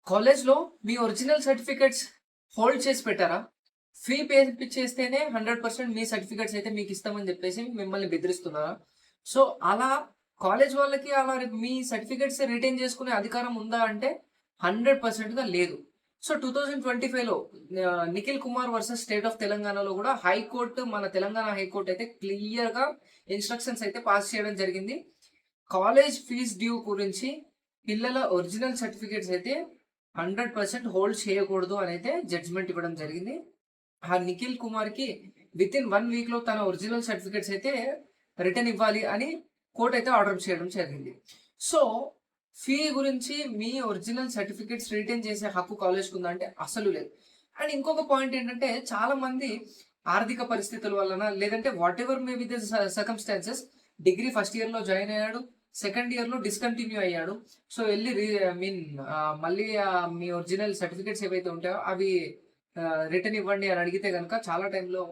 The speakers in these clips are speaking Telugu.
కాలేజ్‌లో మీ ఒరిజినల్ సర్టిఫికేట్స్ హోల్డ్ చేసి పెట్టారా? ఫీ పే చేస్తేనే 100% మీ సర్టిఫికేట్స్ అయితే మీకిస్తామని జెప్పేసి మిమ్మల్ని బెదిరిస్తున్నారా? సో, అలా కాలేజ్ వాళ్ళకి అలా మీ సర్టిఫికేట్స్ రిటైన్ చేసుకునే అధికారం ఉందా అంటే 100%గా లేదు. సో, 2025లో Nikhil Kumar versus state of తెలంగాణలో గూడా హైకోర్టు మన తెలంగాణ హైకోర్ట్ అయితే క్లియర్‌గా ఇన్‌స్ట్రక్షన్స్ అయితే పాస్ చేయడం జరిగింది. కాలేజ్ ఫీజ్ డ్యూ గురించి పిల్లల ఒరిజినల్ సర్టిఫికేట్స్ అయితే 100% హోల్డ్ చేయకూడదు అనైతే జడ్జ్‌మెంట్ ఇవ్వడం జరిగింది. ఆ నిఖిల్ కుమార్‌కి వితిన్ 1 వీక్‌లో తన ఒరిజినల్ సర్టిఫికేట్స్ అయితే రిటర్న్ ఇవ్వాలి అని కోర్ట్ అయితే ఆర్డర్ చేయడం జరిగింది. సో, ఫీ గురించి మీ ఒరిజినల్ సర్టిఫికేట్స్ రిటైన్ చేసే హక్కు కాలేజ్‌కి ఉందా అంటే అసలు లేదు. అండ్ ఇంకొక పాయింట్ ఏంటంటే చాలామంది ఆర్థిక పరిస్థితుల వలన లేదంటే whatever may be the circumstances degree first ఇయర్‌లో జాయిన్ అయ్యాడు. సెకండ్ ఇయర్‌లో డిస్కంటిన్యూ అయ్యాడు. సో, ఎళ్లి ఐ మీన్ మళ్ళీ మీ ఒరిజినల్ సర్టిఫికేట్స్ ఏవైతే ఉంటాయో అవి రిటర్న్ ఇవ్వండి అని అడిగితే గనక చాలా టైంలో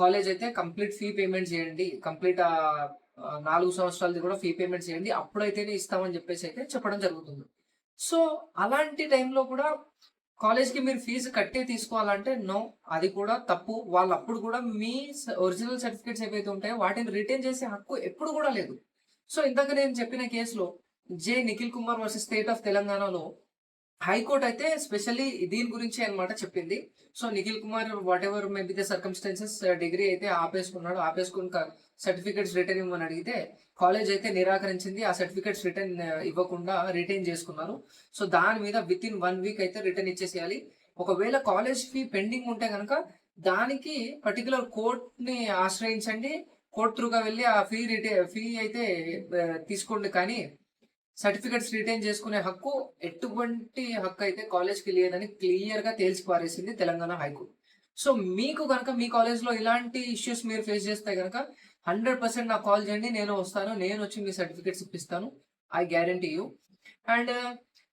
కాలేజ్ అయితే కంప్లీట్ ఫీ పేమెంట్ చేయండి. కంప్లీట్ 4 సంవత్సరాలది కూడా ఫీ పేమెంట్ చేయండి. అప్పుడైతేనే ఇస్తామని చెప్పేసి అయితే చెప్పడం జరుగుతుంది. సో, అలాంటి టైంలో కూడా కాలేజ్‌కి మీరు ఫీజు కట్టే తీసుకోవాలంటే నో. అది కూడా తప్పు. వాళ్ళప్పుడు కూడా మీ ఒరిజినల్ సర్టిఫికేట్స్ ఏవైతే ఉంటాయో వాటిని రిటైన్ చేసే హక్కు ఎప్పుడు కూడా లేదు. సో, ఇందాక నేను చెప్పిన కేసులో Nikhil Kumar versus state of తెలంగాణలో హైకోర్ట్ అయితే స్పెషల్లీ దీని గురించే అన్నమాట చెప్పింది. So, Nikhil Kumar whatever may be the circumstances degree అయితే ఆపేసుకున్నాడు. ఆపేసుకొని సర్టిఫికేట్స్ రిటర్న్ ఇవ్వమని అడిగితే కాలేజ్ అయితే నిరాకరించింది. ఆ సర్టిఫికేట్స్ రిటర్న్ ఇవ్వకుండా రిటైన్ చేసుకున్నారు. సో, దాని మీద వితిన్ 1 వీక్ అయితే రిటర్న్ ఇచ్చేసేయాలి. ఒకవేళ కాలేజ్ ఫీ పెండింగ్ ఉంటే గనక దానికి పర్టిక్యులర్ కోర్ట్‌ని ఆశ్రయించండి. కోర్ట్ త్రూగా వెళ్లి ఆ ఫీ అయితే తీసుకోండి. కానీ సర్టిఫికేట్స్ రిటైన్ చేసుకునే హక్కు ఎటువంటి హక్కు అయితే కాలేజ్‌కి లేదని క్లియర్‌గా తేల్చి పారేసింది తెలంగాణ హైకోర్ట్. సో, మీకు గనక మీ కాలేజ్‌లో ఇలాంటి ఇష్యూస్ మీరు ఫేస్ చేస్తే గనక 100% నాకు కాల్ చేయండి. నేను వస్తాను. నేనొచ్చి మీ సర్టిఫికేట్స్ ఇప్పిస్తాను. I guarantee you. అండ్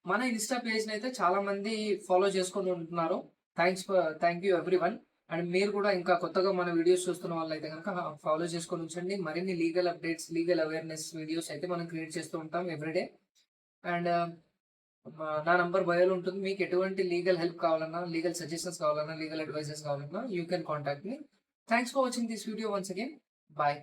మన ఇన్‌స్టా పేజ్‌నైతే చాలా మంది ఫాలో చేసుకొని ఉంటున్నారు. Thank you everyone. అండ్ మీరు కూడా ఇంకా కొత్తగా మన వీడియోస్ చూస్తున్న వాళ్ళైతే గనక ఫాలో చేసుకొని ఉంచండి. మరిన్ని legal updates, legal awareness videos అయితే మనం క్రియేట్ చేస్తూ ఉంటాం ఎవ్రీడే. అండ్ నా నంబర్ బయోలో ఉంటుంది. మీకు ఎటువంటి లీగల్ హెల్ప్ కావాలన్నా, లీగల్ సజెషన్స్ కావాలన్నా, లీగల్ అడ్వైజెస్ కావాలన్నా you can contact me. Thanks for watching this video once again. Bye.